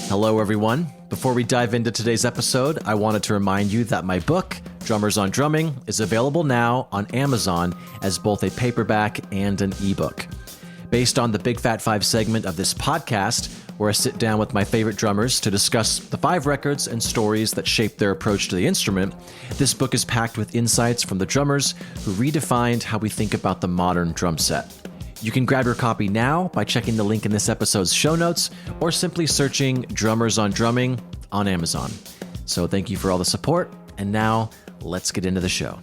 Hello, everyone. Before we dive into today's episode, I wanted to remind you that my book, Drummers on Drumming, is available now on Amazon as both a paperback and an ebook. Based on the Big Fat Five segment of this podcast, where I sit down with my favorite drummers to discuss the 5 records and stories that shaped their approach to the instrument, this book is packed with insights from the drummers who redefined how we think about the modern drum set. You can grab your copy now by checking the link in this episode's show notes or simply searching Drummers on Drumming on Amazon. So thank you for all the support, and now let's get into the show.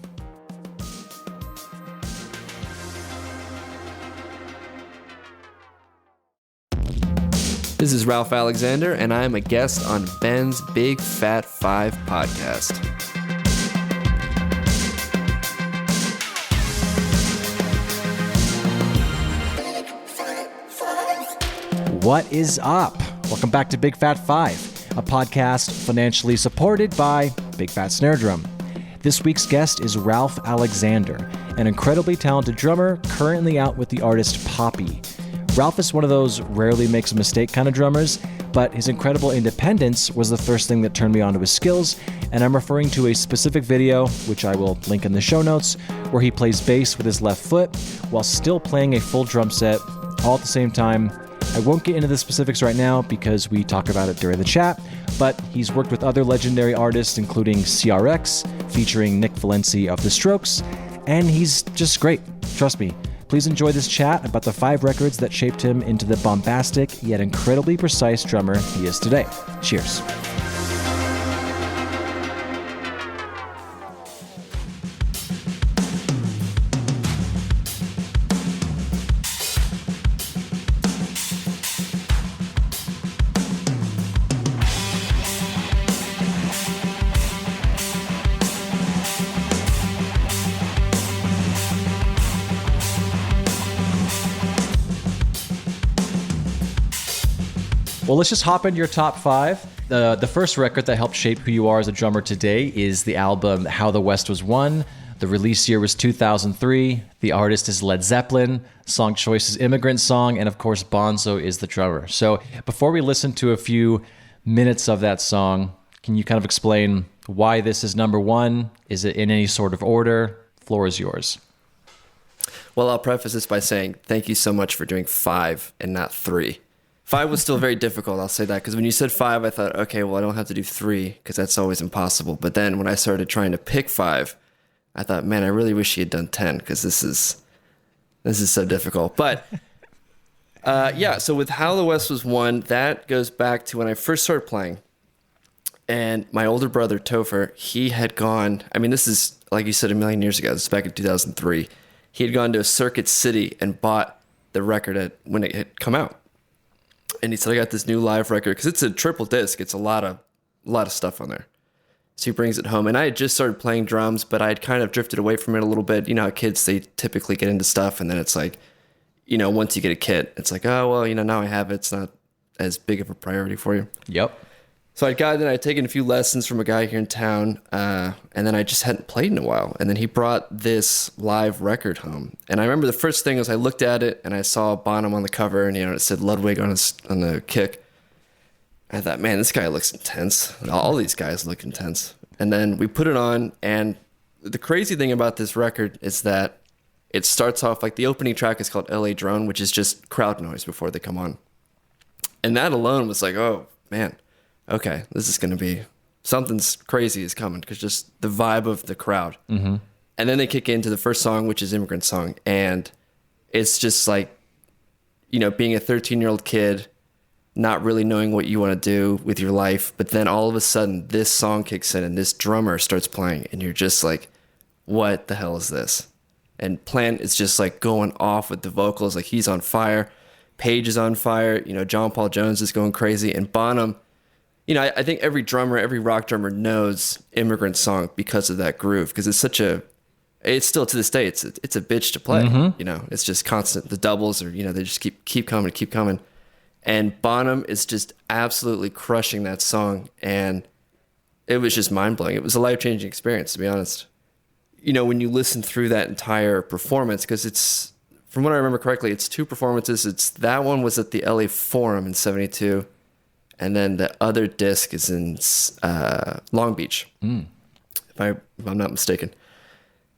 This is Ralph Alexander, and I am a guest on Ben's Big Fat 5 podcast. What is up? Welcome back to Big Fat 5, a podcast financially supported by Big Fat Snare Drum. This week's guest is Ralph Alexander, an incredibly talented drummer currently out with the artist Poppy. Ralph is one of those rarely makes a mistake kind of drummers, but his incredible independence was the first thing that turned me onto his skills, and I'm referring to a specific video, which I will link in the show notes, where he plays bass with his left foot while still playing a full drum set all at the same time. I won't get into the specifics right now because we talk about it during the chat, but he's worked with other legendary artists including CRX, featuring Nick Valenci of The Strokes, and he's just great, trust me. Please enjoy this chat about the 5 records that shaped him into the bombastic yet incredibly precise drummer he is today. Cheers. Well, let's just hop into your top 5. The first record that helped shape who you are as a drummer today is the album How the West Was Won. The release year was 2003. The artist is Led Zeppelin. Song choice is Immigrant Song. And of course, Bonzo is the drummer. So before we listen to a few minutes of that song, can you kind of explain why this is number 1? Is it in any sort of order? Floor is yours. Well, I'll preface this by saying thank you so much for doing 5 and not 3. 5 was still very difficult, I'll say that, because when you said 5, I thought, okay, well, I don't have to do 3, because that's always impossible. But then when I started trying to pick 5, I thought, man, I really wish he had done 10, because this is so difficult. But yeah, so with How the West Was Won, that goes back to when I first started playing. And my older brother, Topher, he had gone, I mean, this is, like you said, a million years ago. This is back in 2003. He had gone to a Circuit City and bought the record when it had come out. And he said, I got this new live record, because it's a triple disc. It's a lot of stuff on there. So he brings it home. And I had just started playing drums, but I had kind of drifted away from it a little bit. You know how kids, they typically get into stuff, and then it's like, you know, once you get a kit, it's like, oh, well, you know, now I have it. It's not as big of a priority for you. Yep. So I'd taken a few lessons from a guy here in town, and then I just hadn't played in a while. And then he brought this live record home. And I remember the first thing was I looked at it, and I saw Bonham on the cover, and, you know, it said Ludwig on the kick. I thought, man, this guy looks intense. All these guys look intense. And then we put it on, and the crazy thing about this record is that it starts off, like, the opening track is called LA Drone, which is just crowd noise before they come on. And that alone was like, oh, man. Okay, this is going to be, something's crazy is coming, because just the vibe of the crowd. Mm-hmm. And then they kick into the first song, which is Immigrant Song. And it's just like, you know, being a 13-year-old kid, not really knowing what you want to do with your life. But then all of a sudden, this song kicks in and this drummer starts playing. And you're just like, what the hell is this? And Plant is just like going off with the vocals. Like, he's on fire. Page is on fire. You know, John Paul Jones is going crazy. And Bonham, you know, I think every drummer, every rock drummer knows Immigrant Song because of that groove, because it's it's still to this day, it's a bitch to play. Mm-hmm. You know, it's just constant. The doubles are, you know, they just keep coming. And Bonham is just absolutely crushing that song. And it was just mind blowing. It was a life-changing experience, to be honest. You know, when you listen through that entire performance, because it's, from what I remember correctly, it's 2 performances. That one was at the LA Forum in '72. and then the other disc is in Long Beach, if I'm not mistaken.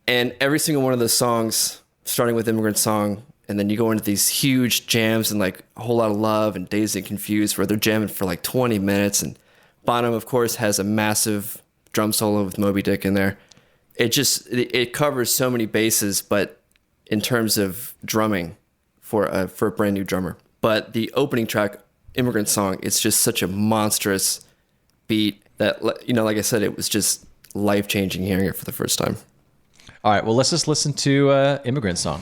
And every single one of those songs, starting with Immigrant Song, and then you go into these huge jams and like A Whole Lot of Love and Dazed and Confused, where they're jamming for like 20 minutes. And Bonham, of course, has a massive drum solo with Moby Dick in there. It covers so many bases, but in terms of drumming for a brand new drummer. But the opening track, Immigrant Song, it's just such a monstrous beat that, like I said, it was just life-changing hearing it for the first time. All right, well, let's just listen to Immigrant Song.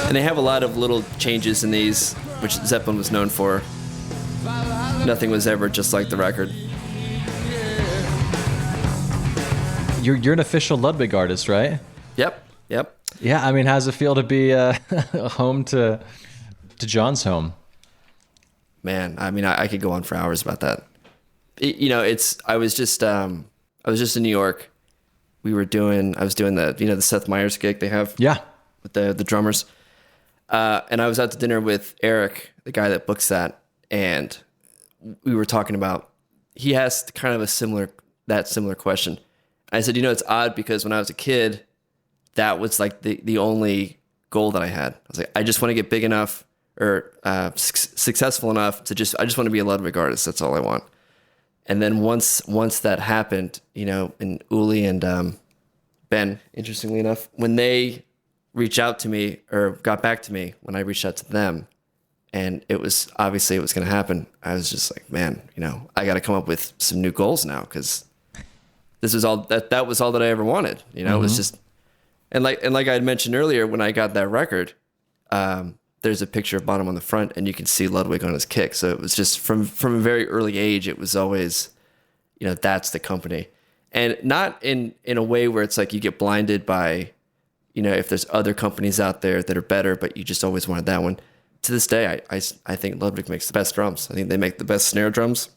And they have a lot of little changes in these, which Zeppelin was known for. Nothing was ever just like the record. You're an official Ludwig artist, right? Yep. Yeah, I mean, how does it feel to be home to John's home? Man, I mean, I could go on for hours about that. I was just in New York. I was doing the Seth Meyers gig they have. Yeah. With the drummers. And I was out to dinner with Eric, the guy that books that, and we were talking about, he asked kind of a similar question. I said, it's odd because when I was a kid, that was like the only goal that I had. I was like, I just want to get big enough or successful enough I just want to be a Ludwig artist. That's all I want. And then once that happened, and Uli and Ben, interestingly enough, when they reached out to me or got back to me when I reached out to them, and it was going to happen, I was just like, man, I got to come up with some new goals now, because this was all that was all that I ever wanted. It was just, and like I had mentioned earlier, when I got that record, there's a picture of Bonham on the front, and you can see Ludwig on his kick. So it was just from a very early age, it was always, that's the company, and not in a way where it's like you get blinded by, if there's other companies out there that are better, but you just always wanted that one. To this day, I think Ludwig makes the best drums. I think they make the best snare drums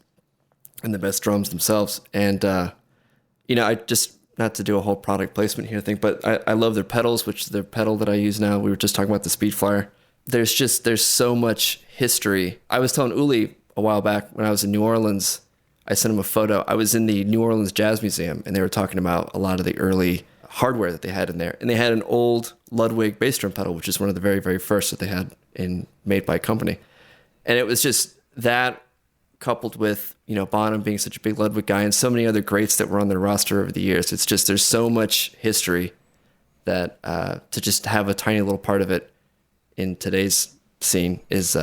and the best drums themselves. And, I just, not to do a whole product placement here thing, but I love their pedals, which is their pedal that I use now. We were just talking about the Speed Flyer. There's so much history. I was telling Uli a while back when I was in New Orleans, I sent him a photo. I was in the New Orleans Jazz Museum, and they were talking about a lot of the early hardware that they had in there. And they had an old Ludwig bass drum pedal, which is one of the very, very first that they had made by a company. And it was just that, coupled with, Bonham being such a big Ludwig guy and so many other greats that were on their roster over the years. It's just, there's so much history that to just have a tiny little part of it in today's scene is,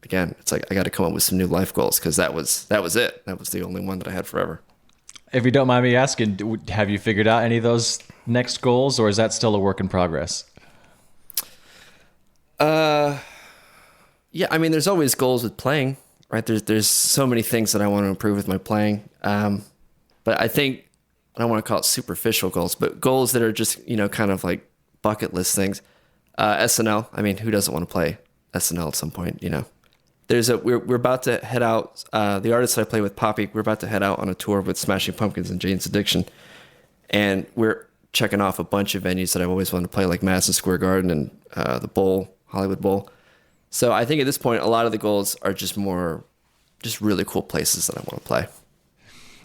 again, it's like I got to come up with some new life goals, because that was it. That was the only one that I had forever. If you don't mind me asking, have you figured out any of those next goals, or is that still a work in progress? Yeah, I mean, there's always goals with playing, right? There's so many things that I want to improve with my playing. But I think, I don't want to call it superficial goals, but goals that are just, kind of like bucket list things. SNL, I mean, who doesn't want to play SNL at some point, We're about to head out, the artist that I play with, Poppy, we're about to head out on a tour with Smashing Pumpkins and Jane's Addiction. And we're checking off a bunch of venues that I've always wanted to play, like Madison Square Garden and the Bowl, Hollywood Bowl. So I think at this point, a lot of the goals are just really cool places that I want to play.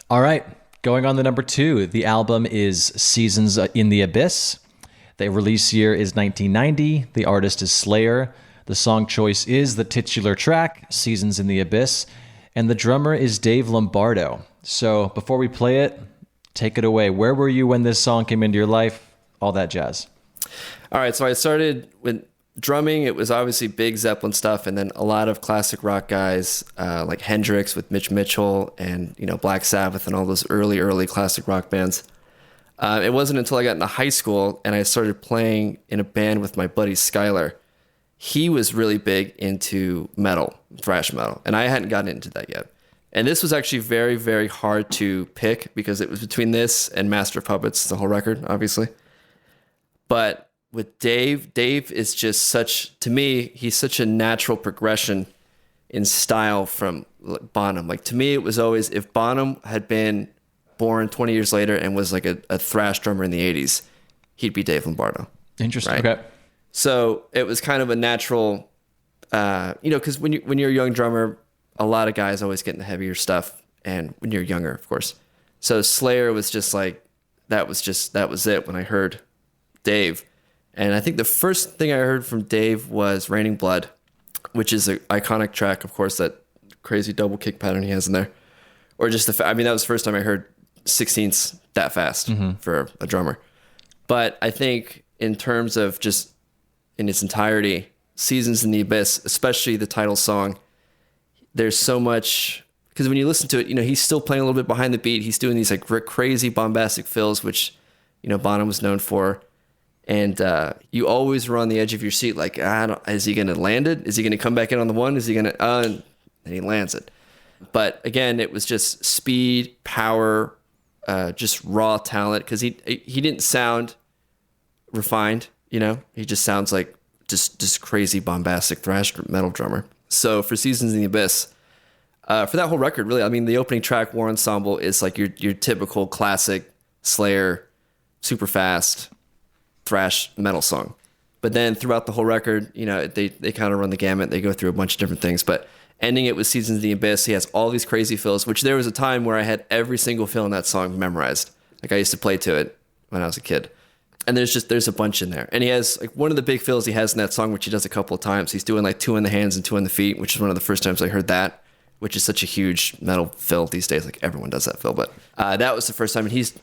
All right. Going on to number 2, the album is Seasons in the Abyss. The release year is 1990. The artist is Slayer. The song choice is the titular track, Seasons in the Abyss. And the drummer is Dave Lombardo. So before we play it, take it away. Where were you when this song came into your life? All that jazz. All right. So I started with drumming. It was obviously big Zeppelin stuff, and then a lot of classic rock guys like Hendrix with Mitch Mitchell and Black Sabbath and all those early classic rock bands. It wasn't until I got into high school and I started playing in a band with my buddy Skylar. He was really big into metal, thrash metal, and I hadn't gotten into that yet. And this was actually very, very hard to pick because it was between this and Master of Puppets, the whole record, obviously. But with Dave is just to me, he's such a natural progression in style from Bonham. Like, to me, it was always, if Bonham had been born 20 years later and was like a thrash drummer in the 80s, he'd be Dave Lombardo. Interesting. Right? Okay. So it was kind of a natural, because when you're a young drummer, a lot of guys always get into heavier stuff, and when you're younger, of course. So Slayer was just like, that was it when I heard Dave. And I think the first thing I heard from Dave was Raining Blood, which is an iconic track, of course, that crazy double kick pattern he has in there. Or just that was the first time I heard 16ths that fast for a drummer. But I think in terms of just in its entirety, Seasons in the Abyss, especially the title song, there's so much, because when you listen to it, he's still playing a little bit behind the beat. He's doing these like crazy bombastic fills, which, Bonham was known for. And you always were on the edge of your seat, like, is he going to land it? Is he going to come back in on the one? Is he going to, and he lands it. But again, it was just speed, power, just raw talent, because he didn't sound refined, he just sounds like just crazy bombastic thrash metal drummer. So for Seasons in the Abyss, for that whole record, really, I mean, the opening track, War Ensemble, is like your typical classic Slayer, super fast thrash metal song. But then throughout the whole record, they kind of run the gamut. They go through a bunch of different things. But ending it with Seasons in the Abyss, he has all these crazy fills, which there was a time where I had every single fill in that song memorized. Like, I used to play to it when I was a kid. And there's a bunch in there. And he has, like, one of the big fills he has in that song, which he does a couple of times. He's doing like 2 in the hands and 2 in the feet, which is one of the first times I heard that, which is such a huge metal fill these days. Like, everyone does that fill. But that was the first time. And he's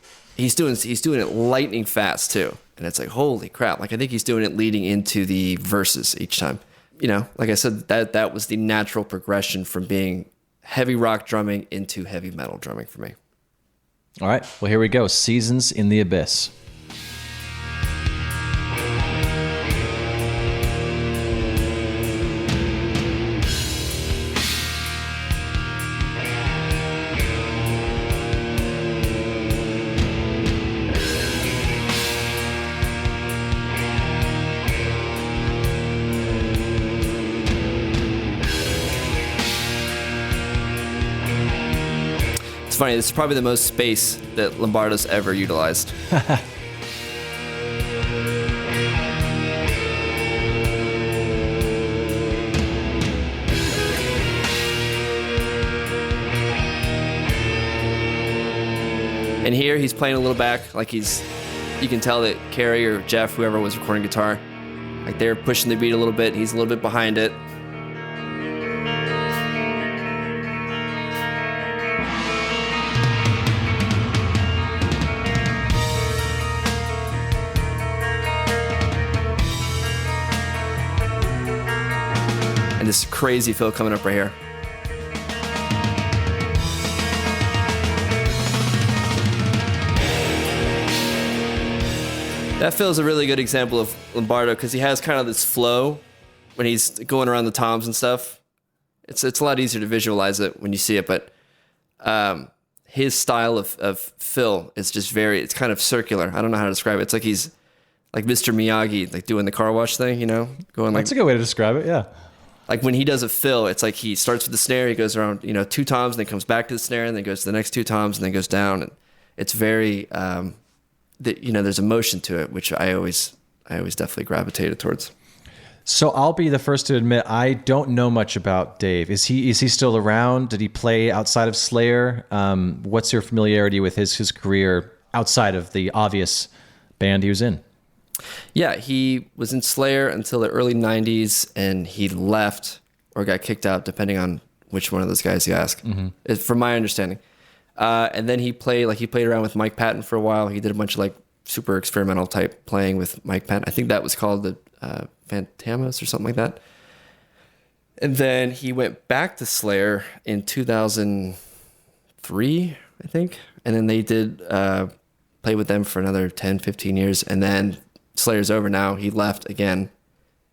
doing it lightning fast too. And it's like, holy crap. Like, I think he's doing it leading into the verses each time. Like I said, that was the natural progression from being heavy rock drumming into heavy metal drumming for me. All right. Well, here we go. Seasons in the Abyss. Funny, this is probably the most space that Lombardo's ever utilized. And here he's playing a little back, like you can tell that Kerry or Jeff, whoever was recording guitar, like they're pushing the beat a little bit, he's a little bit behind it. And this crazy fill coming up right here. That fill is a really good example of Lombardo because he has kind of this flow when he's going around the toms and stuff. It's a lot easier to visualize it when you see it, but his style of fill is just it's kind of circular. I don't know how to describe it. It's like he's like Mr. Miyagi, like doing the car wash thing, going like. That's a good way to describe it, yeah. Like when he does a fill, it's like he starts with the snare, he goes around, 2 toms, and then comes back to the snare, and then goes to the next 2 toms, and then goes down. And it's very, there's a motion to it, which I always definitely gravitated towards. So I'll be the first to admit I don't know much about Dave. Is he still around? Did he play outside of Slayer? What's your familiarity with his career outside of the obvious band he was in? Yeah, he was in Slayer until the early 90s, and he left or got kicked out, depending on which one of those guys you ask, from my understanding. And then he played around with Mike Patton for a while. He did a bunch of like super experimental type playing with Mike Patton. I think that was called the Fantamas or something like that. And then he went back to Slayer in 2003, I think. And then they did play with them for another 10, 15 years. And then Slayer's over now. He left again.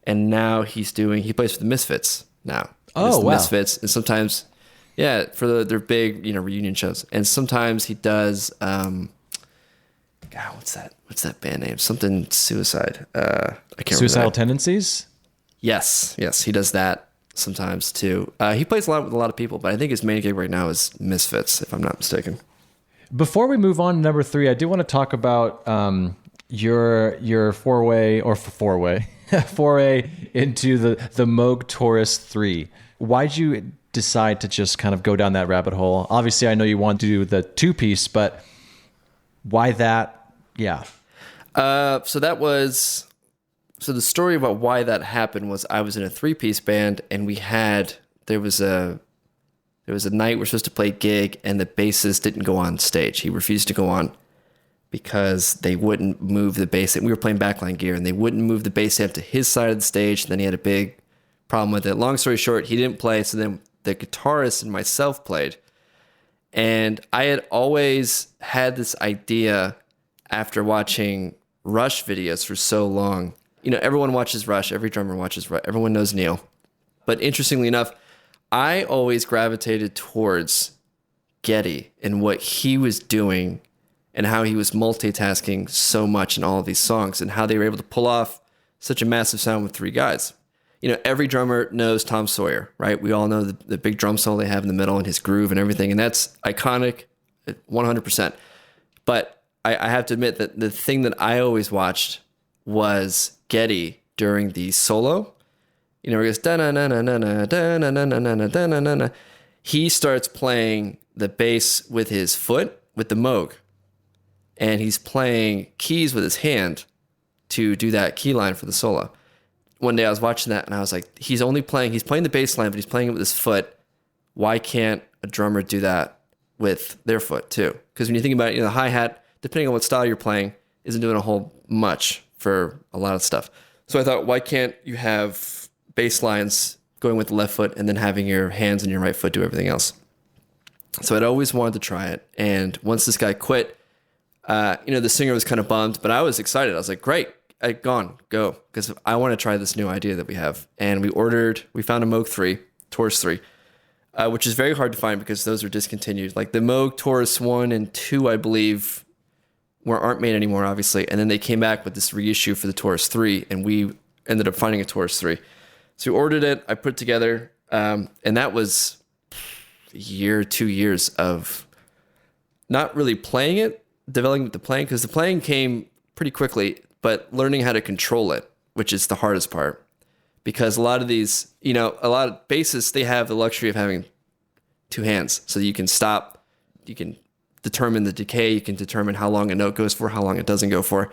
And now he plays for the Misfits now. Oh, wow. Misfits. And sometimes Yeah, for their big, reunion shows. And sometimes he does, God, what's that band name? Something Suicide. I can't Suicidal remember. Tendencies? Yes, he does that sometimes too. He plays a lot with a lot of people, but I think his main gig right now is Misfits, if I'm not mistaken. Before we move on to number 3, I do want to talk about your foray into the Moog Taurus 3. Why'd you decide to just kind of go down that rabbit hole? Obviously, I know you want to do the 2-piece, but why that? Yeah. So the story about why that happened was I was in a 3-piece band, and there was a night we're supposed to play a gig, and the bassist didn't go on stage. He refused to go on because they wouldn't move the bass. We were playing backline gear, and they wouldn't move the bass amp to his side of the stage. And then he had a big problem with it. Long story short, he didn't play. So then the guitarist and myself played. And I had always had this idea after watching Rush videos for so long. Everyone watches Rush. Every drummer watches Rush. Everyone knows Neil. But interestingly enough, I always gravitated towards Geddy and what he was doing and how he was multitasking so much in all of these songs and how they were able to pull off such a massive sound with 3 guys. Every drummer knows Tom Sawyer, right? We all know the big drum solo they have in the middle and his groove and everything, and that's iconic 100%. But I have to admit that the thing that I always watched was Geddy during the solo. Where he goes, da-na-na-na-na-na, da-na-na-na-na-na-na-na-na. He starts playing the bass with his foot, with the Moog. And he's playing keys with his hand to do that key line for the solo. One day I was watching that, and I was like, he's playing the bass line, but he's playing it with his foot. Why can't a drummer do that with their foot too? Because when you think about it, the hi-hat, depending on what style you're playing, isn't doing a whole much for a lot of stuff. So I thought, why can't you have bass lines going with the left foot and then having your hands and your right foot do everything else? So I'd always wanted to try it. And once this guy quit, the singer was kind of bummed, but I was excited. I was like, great, go, because I want to try this new idea that we have. And we found a Moog 3, Taurus 3, which is very hard to find because those are discontinued. Like the Moog Taurus 1 and 2, I believe, aren't made anymore, obviously. And then they came back with this reissue for the Taurus 3, and we ended up finding a Taurus 3. So we ordered it, I put it together, and that was a year, 2 years of not really playing it, developing the playing, because the playing came pretty quickly, but learning how to control it, which is the hardest part. Because a lot of these, a lot of bassists, they have the luxury of having 2 hands. So you can stop, you can determine the decay, you can determine how long a note goes for, how long it doesn't go for.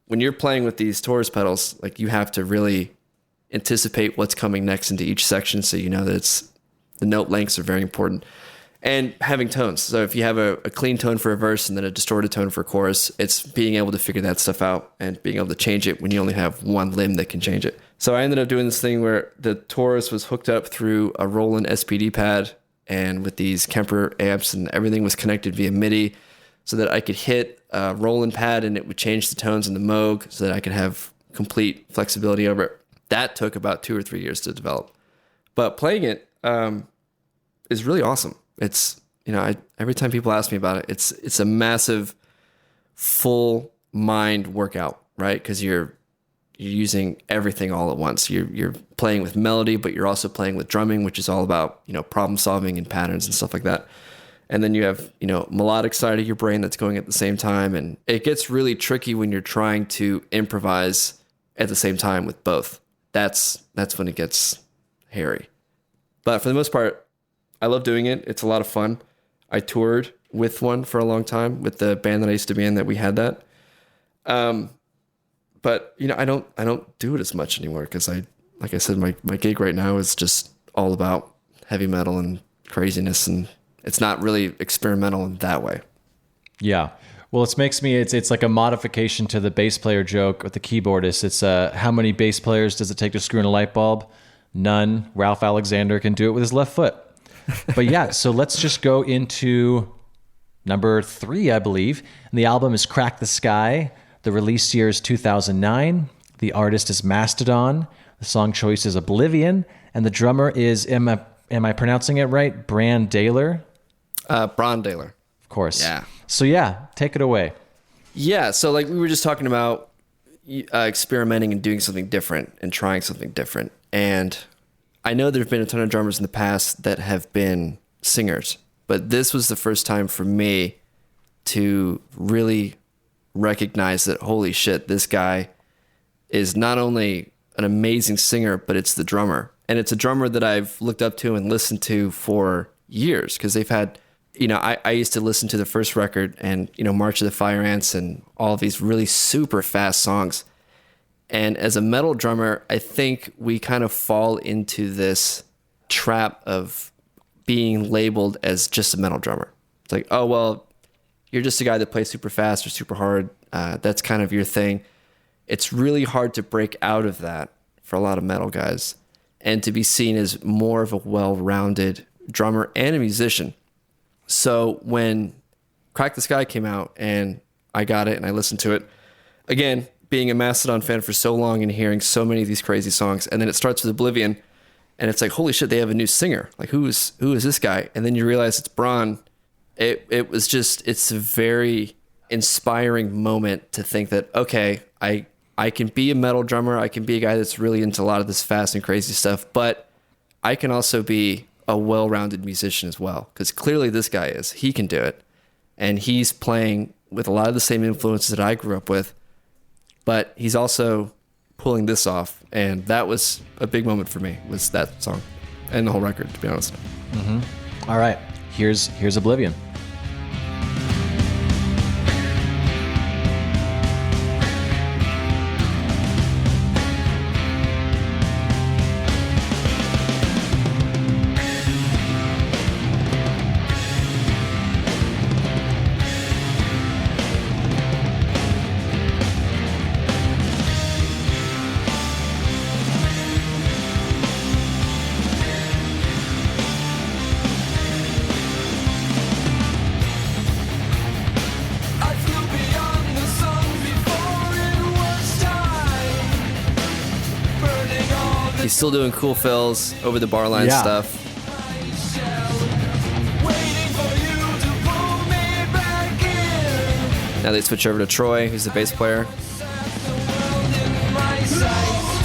When you're playing with these Taurus pedals, like you have to really anticipate what's coming next into each section, so you know that the note lengths are very important. And having tones. So if you have a clean tone for a verse and then a distorted tone for a chorus, it's being able to figure that stuff out and being able to change it when you only have one limb that can change it. So I ended up doing this thing where the Taurus was hooked up through a Roland SPD pad and with these Kemper amps, and everything was connected via MIDI so that I could hit a Roland pad and it would change the tones in the Moog so that I could have complete flexibility over it. That took about 2 or 3 years to develop. But playing it is really awesome. It's, every time people ask me about it, it's a massive full mind workout, right? Because you're using everything all at once. You're playing with melody, but you're also playing with drumming, which is all about, problem solving and patterns and stuff like that. And then you have, melodic side of your brain that's going at the same time. And it gets really tricky when you're trying to improvise at the same time with both. That's when it gets hairy. But for the most part, I love doing it. It's a lot of fun. I toured with one for a long time with the band that I used to be in, that we had that. But I don't do it as much anymore because like I said, my gig right now is just all about heavy metal and craziness, and it's not really experimental in that way. Yeah. Well, it's like a modification to the bass player joke with the keyboardist. It's how many bass players does it take to screw in a light bulb? None. Ralph Alexander can do it with his left foot. But yeah, so let's just go into number 3, I believe. And the album is Crack the Sky. The release year is 2009. The artist is Mastodon. The song choice is Oblivion. And the drummer is am I pronouncing it right? Brandaler? Brandaler. Of course. Yeah. So yeah, take it away. Yeah. So like we were just talking about experimenting and doing something different and trying something different. And I know there've been a ton of drummers in the past that have been singers, but this was the first time for me to really recognize that, holy shit, this guy is not only an amazing singer, but it's the drummer. And it's a drummer that I've looked up to and listened to for years, because they've had, I used to listen to the first record and, March of the Fire Ants and all of these really super fast songs. And as a metal drummer, I think we kind of fall into this trap of being labeled as just a metal drummer. It's like, oh, well, you're just a guy that plays super fast or super hard. That's kind of your thing. It's really hard to break out of that for a lot of metal guys and to be seen as more of a well-rounded drummer and a musician. So when Crack the Sky came out and I got it and I listened to it, again, being a Mastodon fan for so long and hearing so many of these crazy songs, and then it starts with Oblivion, and it's like, holy shit, they have a new singer. Like, who is this guy? And then you realize it's Bron. It's a very inspiring moment to think that, okay, I can be a metal drummer. I can be a guy that's really into a lot of this fast and crazy stuff, but I can also be a well-rounded musician as well. Because clearly this guy he can do it. And he's playing with a lot of the same influences that I grew up with, but he's also pulling this off. And that was a big moment for me, was that song and the whole record, to be honest. Mm-hmm. All right, here's Oblivion. He's still doing cool fills over the bar line stuff. Now they switch over to Troy, who's the bass player.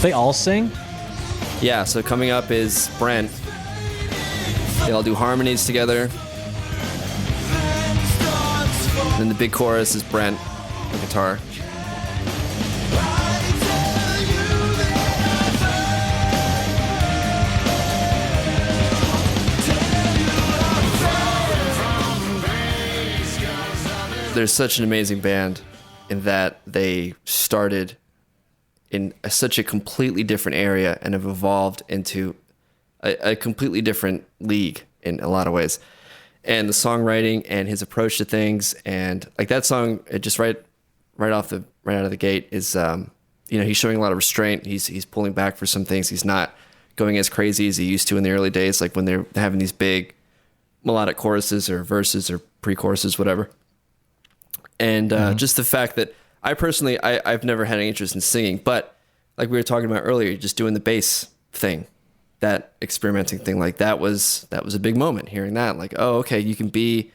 They all sing? Yeah, so coming up is Brent. They all do harmonies together. Then the big chorus is Brent on guitar. They're such an amazing band in that they started in such a completely different area and have evolved into a completely different league in a lot of ways. And the songwriting and his approach to things, and like that song, it just right out of the gate is, he's showing a lot of restraint. He's pulling back for some things. He's not going as crazy as he used to in the early days, like when they're having these big melodic choruses or verses or pre-choruses, whatever. And just the fact that I've never had any interest in singing, but like we were talking about earlier, just doing the bass thing, that experimenting thing, like that was a big moment, hearing that, like, oh, okay, you can be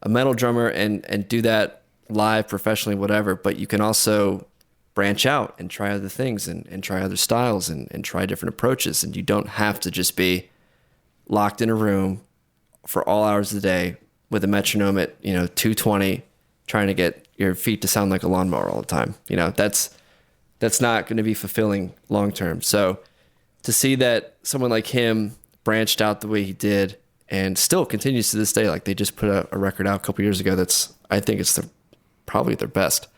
a metal drummer and do that live professionally, whatever, but you can also branch out and try other things and try other styles and try different approaches. And you don't have to just be locked in a room for all hours of the day with a metronome at, 220, trying to get your feet to sound like a lawnmower all the time. That's not going to be fulfilling long term. So to see that someone like him branched out the way he did and still continues to this day, like they just put a record out a couple years ago I think it's probably their best.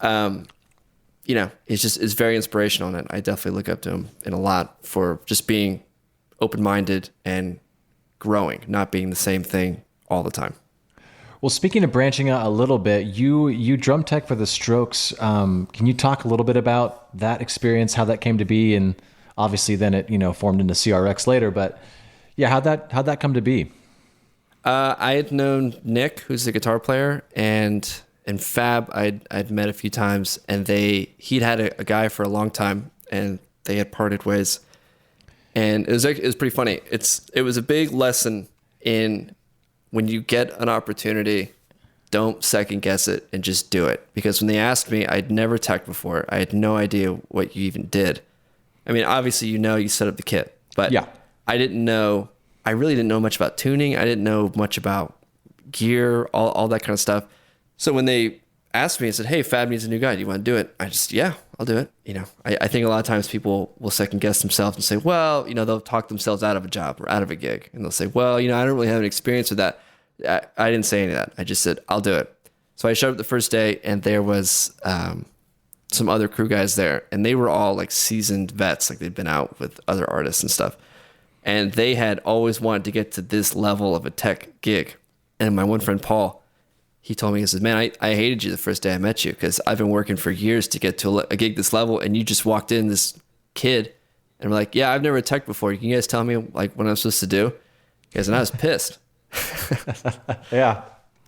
It's very inspirational, and I definitely look up to him in a lot for just being open-minded and growing, not being the same thing all the time. Well, speaking of branching out a little bit, you drum tech for the Strokes. Can you talk a little bit about that experience, how that came to be, and obviously then it formed into CRX later. But yeah, how'd that come to be? I had known Nick, who's the guitar player, and Fab I'd met a few times, and he'd had a guy for a long time, and they had parted ways. And it was pretty funny. It was a big lesson in when you get an opportunity, don't second guess it and just do it. Because when they asked me, I'd never teched before. I had no idea what you even did. I mean, obviously, you set up the kit, but Yeah. I really didn't know much about tuning. I didn't know much about gear, all that kind of stuff. So when they asked me and said, hey, Fab needs a new guy, do you want to do it? Yeah, I'll do it. I think a lot of times people will second guess themselves and say, well, they'll talk themselves out of a job or out of a gig. And they'll say, well, I don't really have an experience with that. I didn't say any of that. I just said, I'll do it. So I showed up the first day and there was some other crew guys there, and they were all like seasoned vets. Like they'd been out with other artists and stuff. And they had always wanted to get to this level of a tech gig. And my one friend, Paul, he told me, he says, man, I hated you the first day I met you because I've been working for years to get to a gig this level, and you just walked in, this kid, and I'm like, yeah, I've never teched before. Can you guys tell me like what I'm supposed to do? Because and I was pissed. Yeah.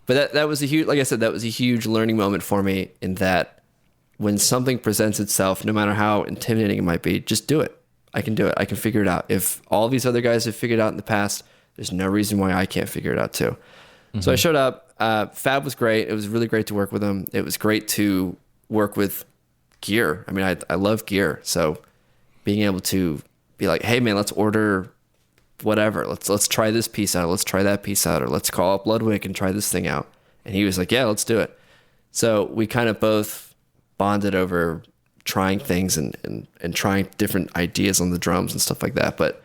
But that was a huge, like I said, that was a huge learning moment for me in that when something presents itself, no matter how intimidating it might be, just do it. I can do it. I can figure it out. If all these other guys have figured it out in the past, there's no reason why I can't figure it out too. Mm-hmm. So I showed up. Fab was great. It was really great to work with him. It was great to work with gear. I mean, I love gear. So being able to be like, hey man, let's order whatever. Let's try this piece out. Let's try that piece out. Or let's call up Ludwig and try this thing out. And he was like, yeah, let's do it. So we kind of both bonded over trying things and trying different ideas on the drums and stuff like that. But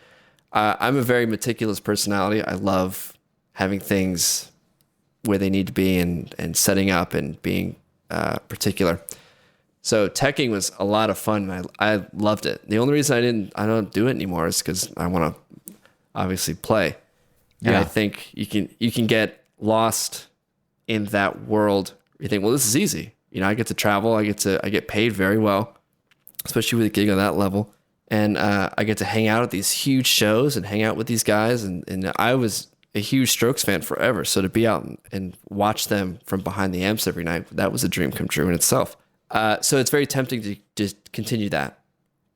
I'm a very meticulous personality. I love having things where they need to be and setting up and being particular. So teching was a lot of fun. I loved it. The only reason I don't do it anymore is because I want to obviously play. And I think you can get lost in that world. You think, well, this is easy. I get to travel. I get paid very well, especially with a gig on that level. And I get to hang out at these huge shows and hang out with these guys. And I was a huge Strokes fan forever. So to be out and watch them from behind the amps every night, that was a dream come true in itself. So it's very tempting to just continue that.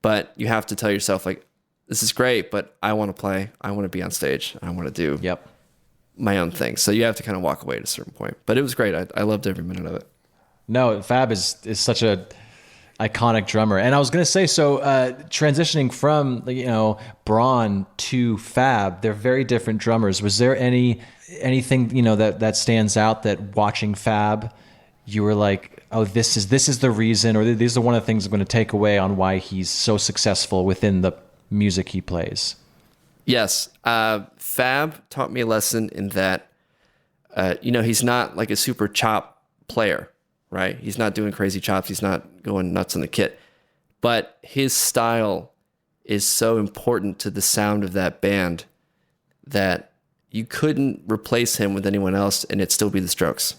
But you have to tell yourself, like, this is great, but I want to play. I want to be on stage. I want to do my own thing. So you have to kind of walk away at a certain point. But it was great. I loved every minute of it. No, Fab is such a iconic drummer. And I was going to say, so transitioning from, Braun to Fab, they're very different drummers. Was there anything, that stands out that watching Fab, you were like, oh, this is the reason, or these are one of the things I'm going to take away on why he's so successful within the music he plays? Yes. Fab taught me a lesson in that, he's not like a super chop player, right? He's not doing crazy chops. He's not going nuts on the kit. But his style is so important to the sound of that band that you couldn't replace him with anyone else and it'd still be the Strokes.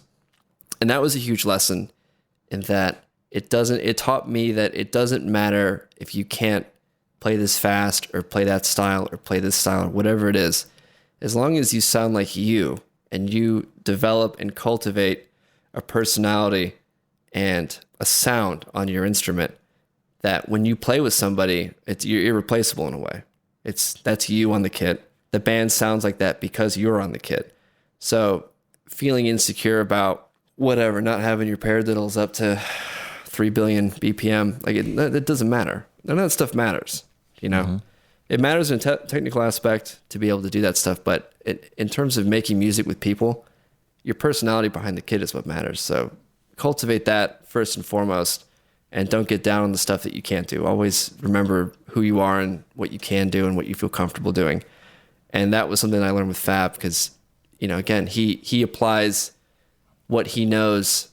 And that was a huge lesson in that it taught me that it doesn't matter if you can't play this fast or play that style or play this style or whatever it is. As long as you sound like you and you develop and cultivate a personality and a sound on your instrument, that when you play with somebody, you're irreplaceable in a way. That's you on the kit. The band sounds like that because you're on the kit. So feeling insecure about whatever, not having your paradiddles up to 3 billion BPM, like it doesn't matter. None of that stuff matters. Mm-hmm. It matters in technical aspect to be able to do that stuff, but in terms of making music with people, your personality behind the kit is what matters. So cultivate that first and foremost, and don't get down on the stuff that you can't do. Always remember who you are and what you can do and what you feel comfortable doing. And that was something I learned with Fab because, again, he applies what he knows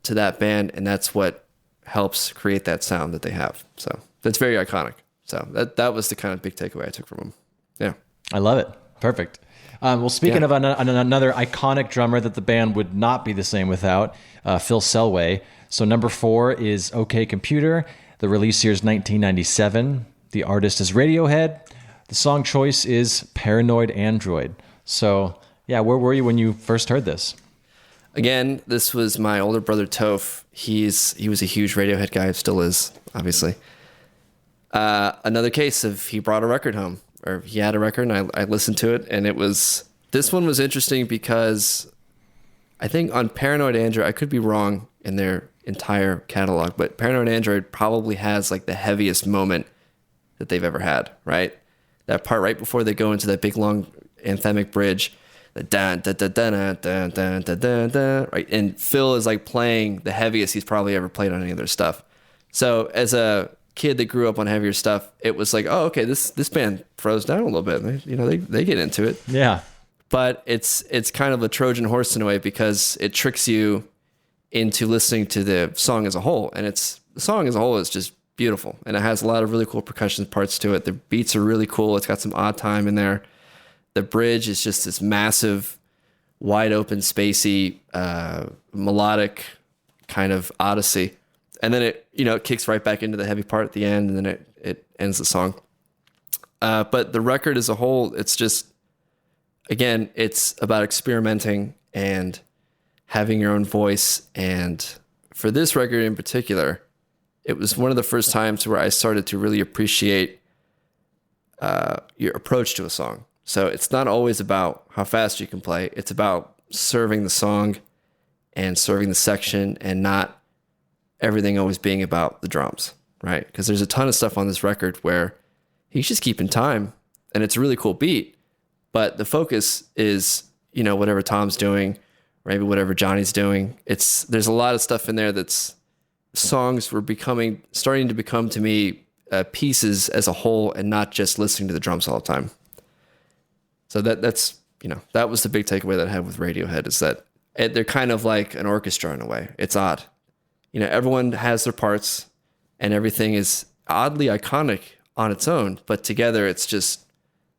to that band, and that's what helps create that sound that they have. So that's very iconic. So that was the kind of big takeaway I took from him. Yeah. I love it. Perfect. Well, speaking of another iconic drummer that the band would not be the same without, Phil Selway. So number 4 is OK Computer. The release year is 1997. The artist is Radiohead. The song choice is Paranoid Android. So yeah, where were you when you first heard this? Again, this was my older brother Toph. He was a huge Radiohead guy, still is, obviously. Another case of he brought a record home, or he had a record, and I listened to it, and this one was interesting because I think on Paranoid Android, I could be wrong in their entire catalog, but Paranoid Android probably has like the heaviest moment that they've ever had, right? That part right before they go into that big long anthemic bridge, the da da da da da da da da da da, right? And Phil is like playing the heaviest he's probably ever played on any of their stuff. So as a kid that grew up on heavier stuff, it was like, oh, okay, this band throws down a little bit. They get into it. Yeah. But it's kind of a Trojan horse in a way because it tricks you into listening to the song as a whole. And the song as a whole is just beautiful. And it has a lot of really cool percussion parts to it. The beats are really cool. It's got some odd time in there. The bridge is just this massive, wide open, spacey, melodic kind of odyssey. And then it kicks right back into the heavy part at the end, and then it ends the song. But the record as a whole, it's just, again, it's about experimenting and having your own voice. And for this record in particular, it was one of the first times where I started to really appreciate your approach to a song. So it's not always about how fast you can play. It's about serving the song and serving the section, and not everything always being about the drums, right? Because there's a ton of stuff on this record where he's just keeping time, and it's a really cool beat, but the focus is, whatever Tom's doing, or maybe whatever Johnny's doing. There's a lot of stuff in there that's songs were starting to become to me pieces as a whole, and not just listening to the drums all the time. So that's that was the big takeaway that I had with Radiohead, is that they're kind of like an orchestra in a way. It's odd. Everyone has their parts, and everything is oddly iconic on its own, but together it's just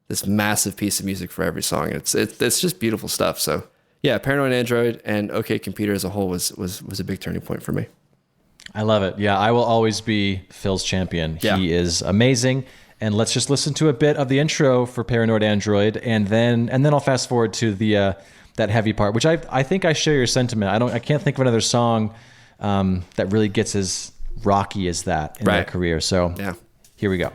this massive piece of music for every song. It's just beautiful stuff. So yeah, Paranoid Android and OK Computer as a whole was a big turning point for me. I love it. Yeah, I will always be Phil's champion. Yeah. He is amazing. And let's just listen to a bit of the intro for Paranoid Android, and then I'll fast forward to the that heavy part, which I think I share your sentiment. I can't think of another song that really gets as rocky as that in their career. So yeah, here we go.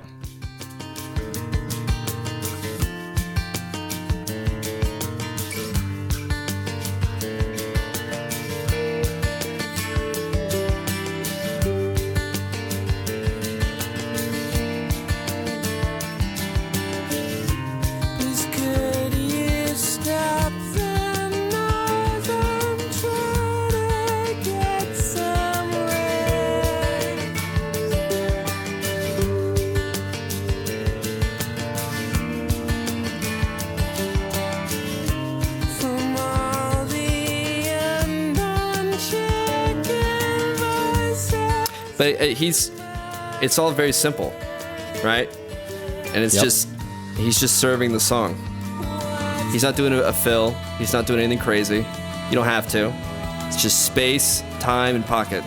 But it's all very simple, right? And it's he's just serving the song. He's not doing a fill. He's not doing anything crazy. You don't have to. It's just space, time, and pocket.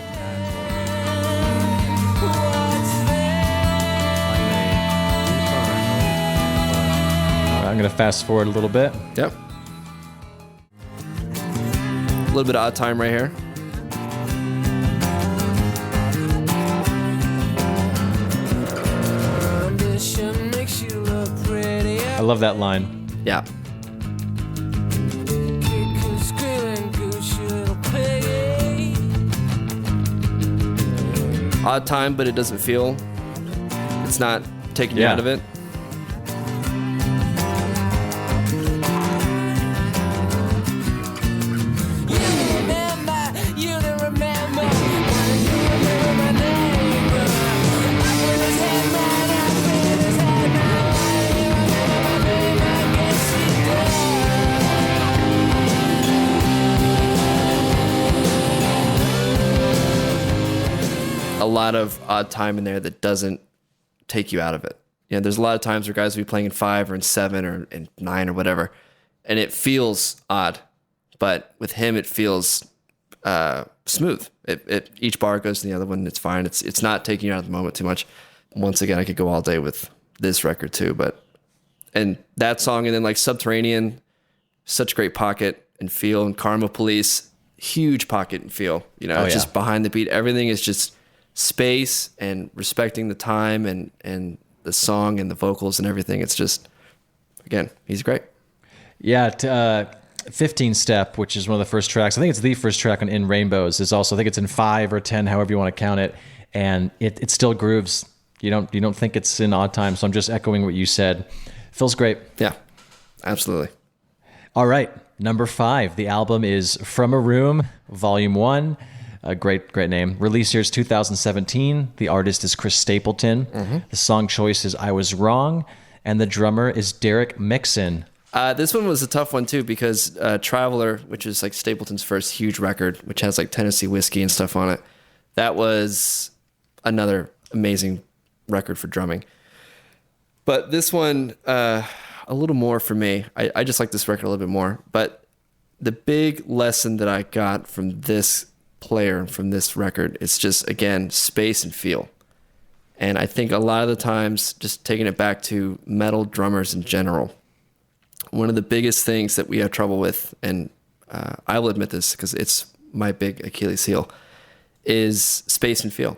I'm going to fast forward a little bit. Yep. A little bit of odd time right here. I love that line. Yeah. Odd time, but it doesn't feel. It's not taking you out of it. A lot of odd time in there that doesn't take you out of it. There's a lot of times where guys will be playing in 5 or in 7 or in 9 or whatever, and it feels odd, but with him it feels smooth. Each bar goes to the other one, and it's fine. It's not taking you out of the moment too much. Once again, I could go all day with this record too, and that song, and then like Subterranean, such great pocket and feel, and Karma Police, huge pocket and feel. Just behind the beat, everything is just space and respecting the time and the song and the vocals and everything. It's just, again, he's great. Yeah, 15 Step, which is one of the first tracks. I think it's the first track on In Rainbows. Is also, I think it's in 5 or 10, however you want to count it, and it still grooves. You don't think it's in odd time. So I'm just echoing what you said. Feels great. Yeah, absolutely. All right, number 5. The album is From a Room, Volume 1. A great name. Release year is 2017. The artist is Chris Stapleton. Mm-hmm. The song choice is I Was Wrong, and the drummer is Derek Mixon. This one was a tough one too because Traveler, which is like Stapleton's first huge record, which has like Tennessee whiskey and stuff on it, that was another amazing record for drumming. But this one, a little more for me. I just like this record a little bit more. But the big lesson that I got from this player and from this record is just, again, space and feel. And I think a lot of the times, just taking it back to metal drummers in general, one of the biggest things that we have trouble with, and I will admit this because it's my big Achilles heel, is space and feel.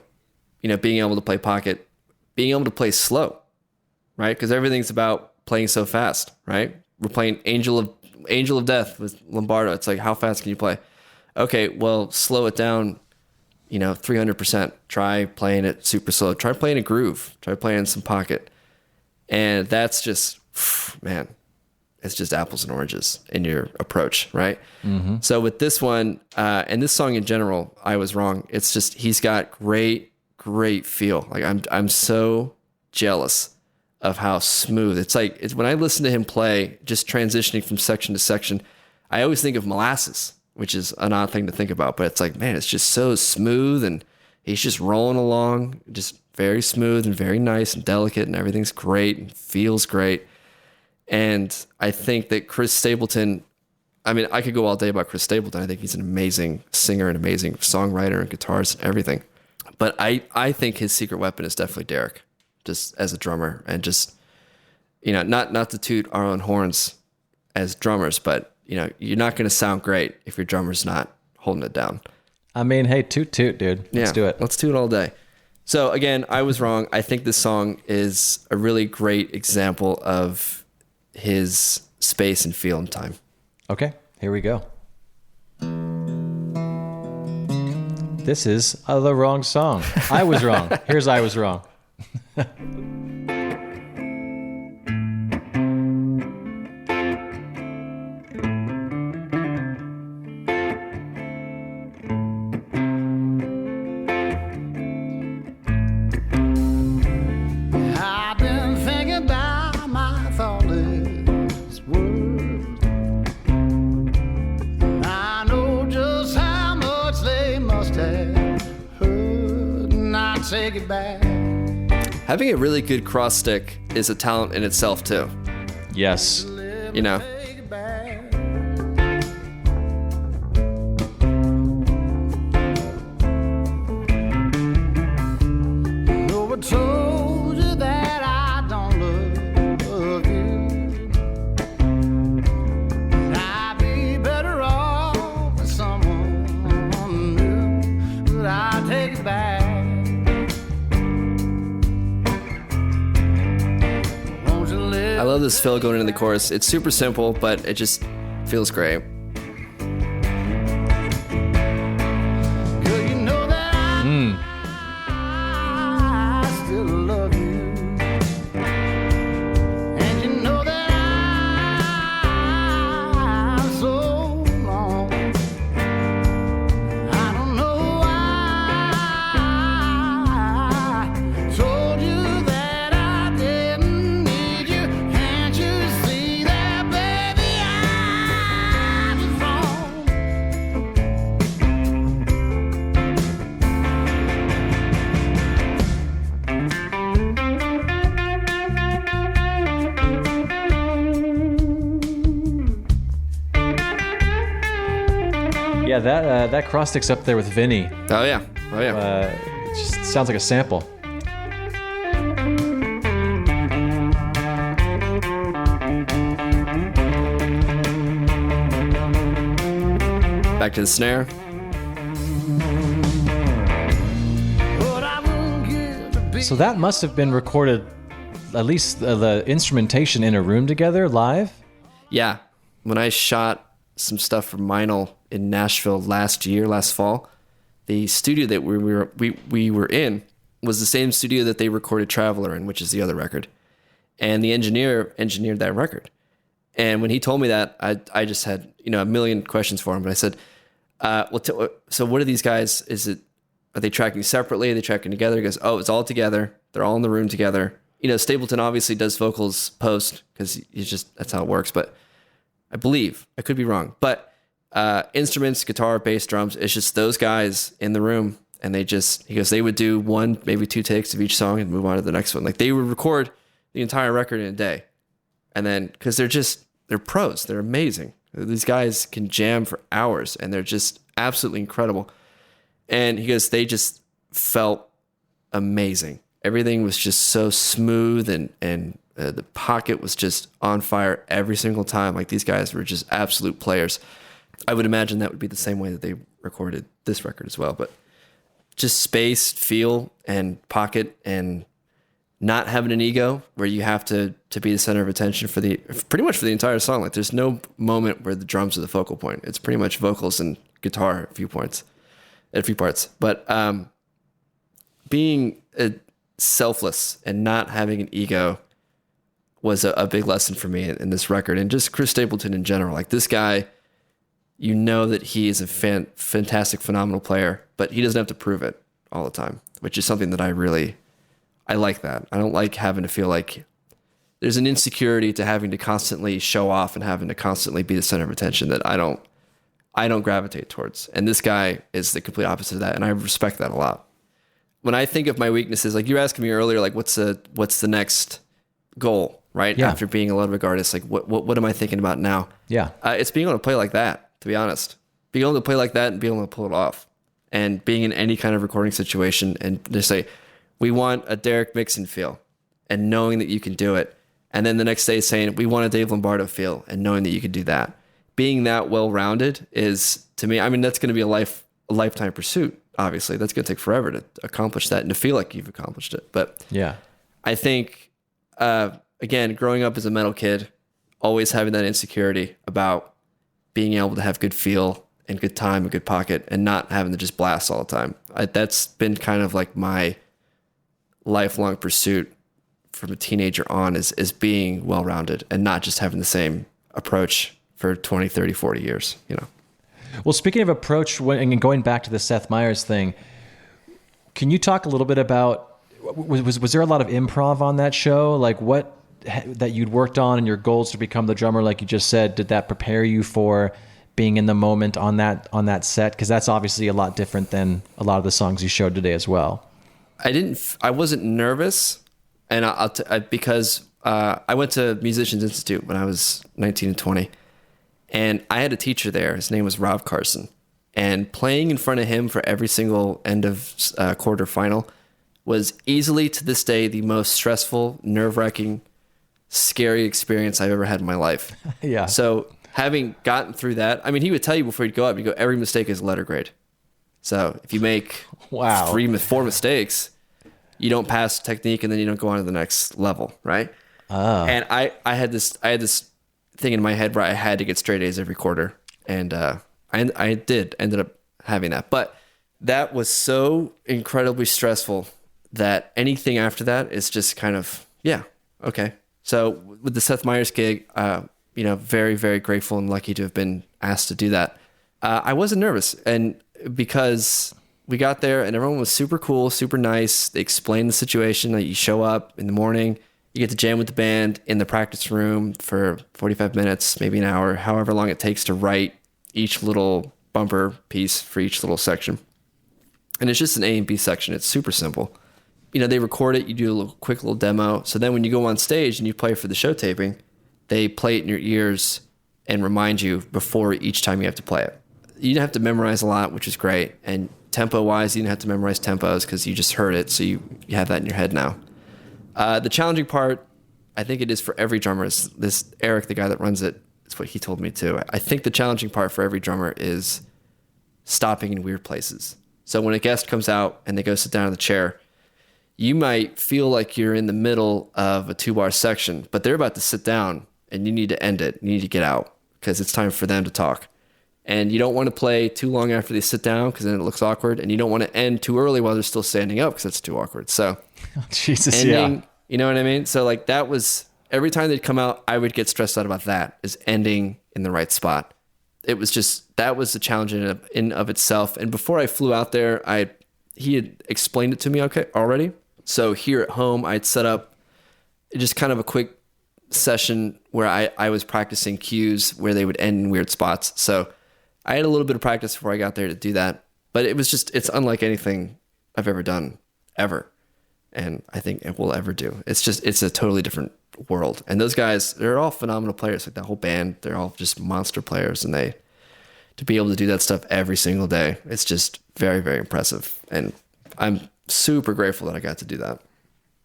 Being able to play pocket, being able to play slow, right? Because everything's about playing so fast, right? We're playing Angel of Death with Lombardo. It's like, how fast can you play? Okay, well, slow it down, 300%. Try playing it super slow. Try playing a groove. Try playing some pocket. And that's just, man, it's just apples and oranges in your approach, right? Mm-hmm. So with this one, and this song in general, I Was Wrong. It's just, he's got great feel. Like I'm so jealous of how smooth. It's like, when I listen to him play, just transitioning from section to section, I always think of Molasses, which is an odd thing to think about, but it's like, man, it's just so smooth and he's just rolling along, just very smooth and very nice and delicate and everything's great and feels great. And I think that Chris Stapleton, I mean, I could go all day about Chris Stapleton. I think he's an amazing singer, an amazing songwriter and guitarist and everything. But I think his secret weapon is definitely Derek, just as a drummer and just, not to toot our own horns as drummers, but, you're not going to sound great if your drummer's not holding it down. I mean, hey, toot, dude. Let's do it. Let's toot all day. So again, I Was Wrong. I think this song is a really great example of his space and feel and time. Okay, here we go. This is the wrong song. I Was Wrong. Here's I Was Wrong. Take it back. Having a really good cross stick is a talent in itself too. Yes. Told you that I don't love you. I'd be better off with someone new, but I'll take it back. I love this fill going into the chorus. It's super simple, but it just feels great. Yeah, that cross stick's up there with Vinny. Oh yeah. It just sounds like a sample. Back to the snare. But So that must have been recorded, at least the instrumentation in a room together live? Yeah. When I shot some stuff for Meinl in Nashville last fall, the studio that we were in was the same studio that they recorded Traveler in, which is the other record. And the engineer engineered that record. And when he told me that, I just had, a million questions for him. But I said, so what are these guys? Are they tracking separately? Are they tracking together? He goes, oh, it's all together. They're all in the room together. Stapleton obviously does vocals post because that's how it works. But I believe, I could be wrong, but instruments, guitar, bass, drums, it's just those guys in the room. And he goes, they would do 1, maybe 2 takes of each song and move on to the next one. Like they would record the entire record in a day. And then, because they're pros, they're amazing. These guys can jam for hours and they're just absolutely incredible. And he goes, they just felt amazing. Everything was just so smooth and the pocket was just on fire every single time. Like these guys were just absolute players. I would imagine that would be the same way that they recorded this record as well. But just space, feel, and pocket, and not having an ego where you have to be the center of attention for pretty much for the entire song. Like there's no moment where the drums are the focal point. It's pretty much vocals and guitar at a few parts. But being selfless and not having an ego was a big lesson for me in this record, and just Chris Stapleton in general. Like this guy, that he is a fantastic, phenomenal player, but he doesn't have to prove it all the time, which is something that I like that. I don't like having to feel like there's an insecurity to having to constantly show off and having to constantly be the center of attention that I don't gravitate towards. And this guy is the complete opposite of that, and I respect that a lot. When I think of my weaknesses, like you were asking me earlier, like what's the next goal, right? Yeah. After being a Ludwig artist, like what am I thinking about now? Yeah. It's being able to play like that, to be honest. Being able to play like that and being able to pull it off. And being in any kind of recording situation and just say, we want a Derek Mixon feel, and knowing that you can do it. And then the next day saying, we want a Dave Lombardo feel, and knowing that you can do that. Being that well-rounded is, to me, that's going to be a lifetime pursuit. Obviously, that's going to take forever to accomplish that and to feel like you've accomplished it. But yeah, I think, again, growing up as a metal kid, always having that insecurity about being able to have good feel and good time and good pocket and not having to just blast all the time. That's been kind of like my lifelong pursuit from a teenager on is being well-rounded and not just having the same approach for 20, 30, 40 years, Well, speaking of approach, and going back to the Seth Meyers thing, can you talk a little bit about, was there a lot of improv on that show? Like what that you'd worked on and your goals to become the drummer, like you just said, did that prepare you for being in the moment on that set? Because that's obviously a lot different than a lot of the songs you showed today as well. I wasn't nervous, and because I went to Musicians Institute when I was 19 and 20. And I had a teacher there. His name was Rob Carson. And playing in front of him for every single end of quarterfinal was easily, to this day, the most stressful, nerve-wracking, scary experience I've ever had in my life. Yeah. So having gotten through that, he would tell you before you'd go up, every mistake is a letter grade. So if you make 4 mistakes, you don't pass technique, and then you don't go on to the next level, right? Oh. And I had this thing in my head where I had to get straight A's every quarter, and I ended up having that. But that was so incredibly stressful that anything after that is just kind of, yeah, okay. So with the Seth Meyers gig, very, very grateful and lucky to have been asked to do that. I wasn't nervous, and because we got there and everyone was super cool, super nice. They explained the situation. Like you show up in the morning, you get to jam with the band in the practice room for 45 minutes, maybe an hour, however long it takes to write each little bumper piece for each little section. And it's just an A and B section. It's super simple. They record it. You do a quick little demo. So then when you go on stage and you play for the show taping, they play it in your ears and remind you before each time you have to play it. You didn't have to memorize a lot, which is great. And tempo-wise, you didn't have to memorize tempos because you just heard it. So you have that in your head now. The challenging part, I think it is for every drummer, is this Eric, the guy that runs it, it's what he told me too. I think the challenging part for every drummer is stopping in weird places. So when a guest comes out and they go sit down in the chair, you might feel like you're in the middle of a 2-bar section, but they're about to sit down and you need to end it. You need to get out because it's time for them to talk. And you don't want to play too long after they sit down because then it looks awkward. And you don't want to end too early while they're still standing up because it's too awkward. So Jesus, ending, yeah. you know what I mean? So like that was, every time they'd come out, I would get stressed out about that, is ending in the right spot. It was just, that was the challenge in of itself. And before I flew out there, he had explained it to me already. So here at home, I'd set up just kind of a quick session where I was practicing cues where they would end in weird spots. So I had a little bit of practice before I got there to do that. But it was just, it's unlike anything I've ever done, ever. And I think it will ever do. It's a totally different world. And those guys, they're all phenomenal players. Like that whole band, they're all just monster players. And to be able to do that stuff every single day, it's just very, very impressive. And I'm super grateful that I got to do that.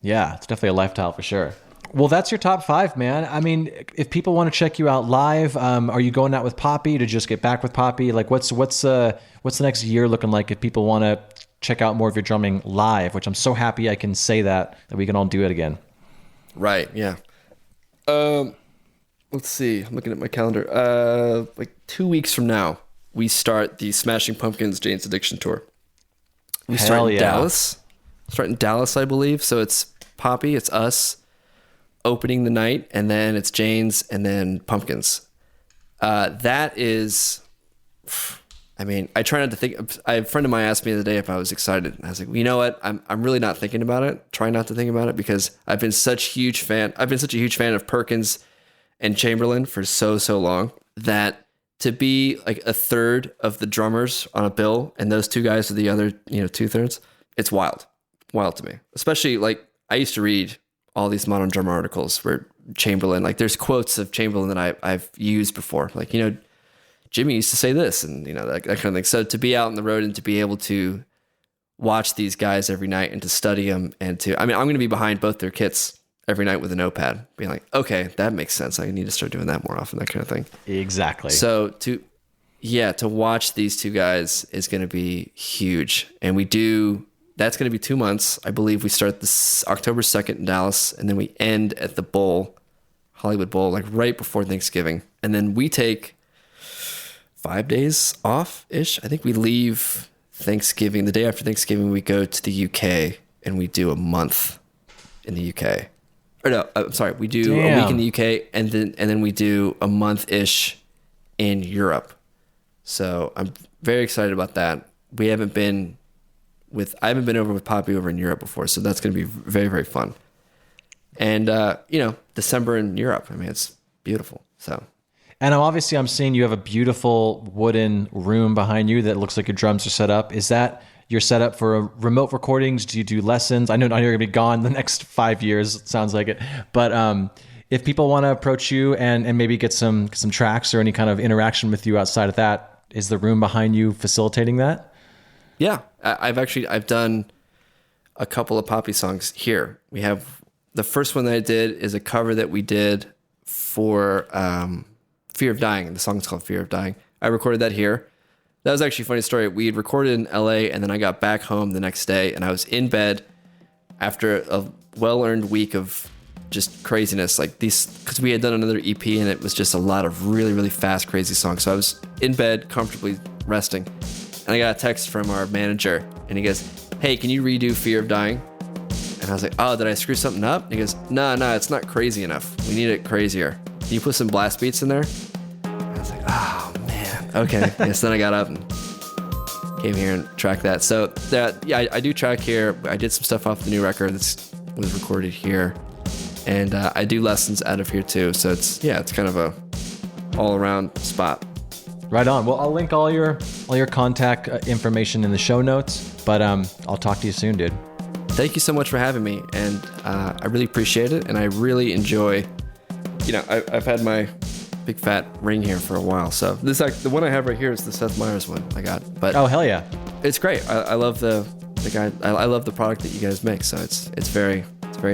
Yeah, it's definitely a lifestyle for sure. Well, that's your top 5, man. I mean, if people want to check you out live, are you going out with Poppy to just get back with Poppy? Like what's the next year looking like if people want to check out more of your drumming live, which I'm so happy I can say that we can all do it again. Right. Yeah. Let's see. I'm looking at my calendar. Like 2 weeks from now, we start the Smashing Pumpkins Jane's Addiction tour. We start in Dallas. Start in Dallas, I believe. So it's Poppy, it's us opening the night, and then it's Jane's, and then Pumpkins. That is, I mean, I try not to think. A friend of mine asked me the other day if I was excited. And I was like, well, you know what? I'm really not thinking about it. Try not to think about it because I've been such a huge fan of Perkins and Chamberlain for so long that to be like a third of the drummers on a bill and those two guys are the other, 2/3, it's wild to me. Especially like I used to read all these modern drummer articles where Chamberlain, like there's quotes of Chamberlain that I've used before. Like, Jimmy used to say this and, that kind of thing. So to be out on the road and to be able to watch these guys every night and to study them and I'm going to be behind both their kits every night with a notepad being like, okay, that makes sense. I need to start doing that more often, that kind of thing. Exactly. So to watch these two guys is going to be huge. And that's going to be 2 months. I believe we start this October 2nd in Dallas and then we end at the Bowl, Hollywood Bowl, like right before Thanksgiving. And then we take 5 days off-ish. I think we leave Thanksgiving. The day after Thanksgiving, we go to the UK and we do a month in the UK. Or no, I'm sorry, we do a week in the UK and then we do a month-ish in Europe. So I'm very excited about that. I haven't been over with Poppy over in Europe before, so that's going to be very, very fun. And December in Europe, I mean, it's beautiful. So. And obviously I'm seeing you have a beautiful wooden room behind you that looks like your drums are set up. Is that your setup for remote recordings? Do you do lessons? I know you're going to be gone the next 5 years. It sounds like it. But if people want to approach you and maybe get some tracks or any kind of interaction with you outside of that, is the room behind you facilitating that? Yeah. I've done a couple of Poppy songs here. We have the first one that I did is a cover that we did for Fear of Dying. The song's called Fear of Dying. I recorded that here. That was actually a funny story. We had recorded in LA and then I got back home the next day and I was in bed after a well-earned week of just craziness like these, because we had done another EP and it was just a lot of really, really fast, crazy songs. So I was in bed, comfortably resting. And I got a text from our manager and he goes, hey, can you redo Fear of Dying? And I was like, oh, did I screw something up? And he goes, no, it's not crazy enough. We need it crazier. Can you put some blast beats in there? And I was like, oh, man. Okay. Yes, then I got up and came here and tracked that. So I do track here. I did some stuff off the new record that was recorded here. And I do lessons out of here too. So it's kind of a all around spot. Right on. Well, I'll link all your contact information in the show notes, but I'll talk to you soon, dude. Thank you so much for having me. And I really appreciate it. And I really enjoy, I've had my big fat ring here for a while. So the one I have right here is the Seth Meyers one I got. But oh, hell yeah. It's great. I love the guy. I love the product that you guys make. So it's very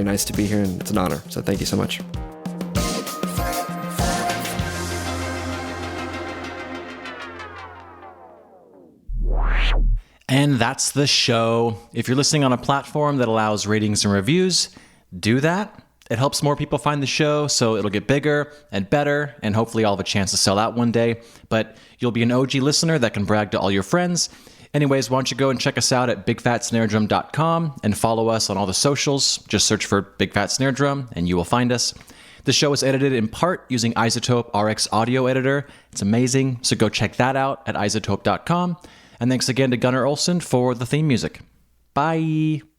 nice to be here and it's an honor. So thank you so much. And that's the show. If you're listening on a platform that allows ratings and reviews, do that. It helps more people find the show, so it'll get bigger and better, and hopefully I'll have a chance to sell out one day. But you'll be an OG listener that can brag to all your friends. Anyways, why don't you go and check us out at bigfatsnaredrum.com and follow us on all the socials. Just search for Big Fat Snare Drum and you will find us. The show is edited in part using iZotope RX Audio Editor. It's amazing, so go check that out at iZotope.com. And thanks again to Gunnar Olsen for the theme music. Bye!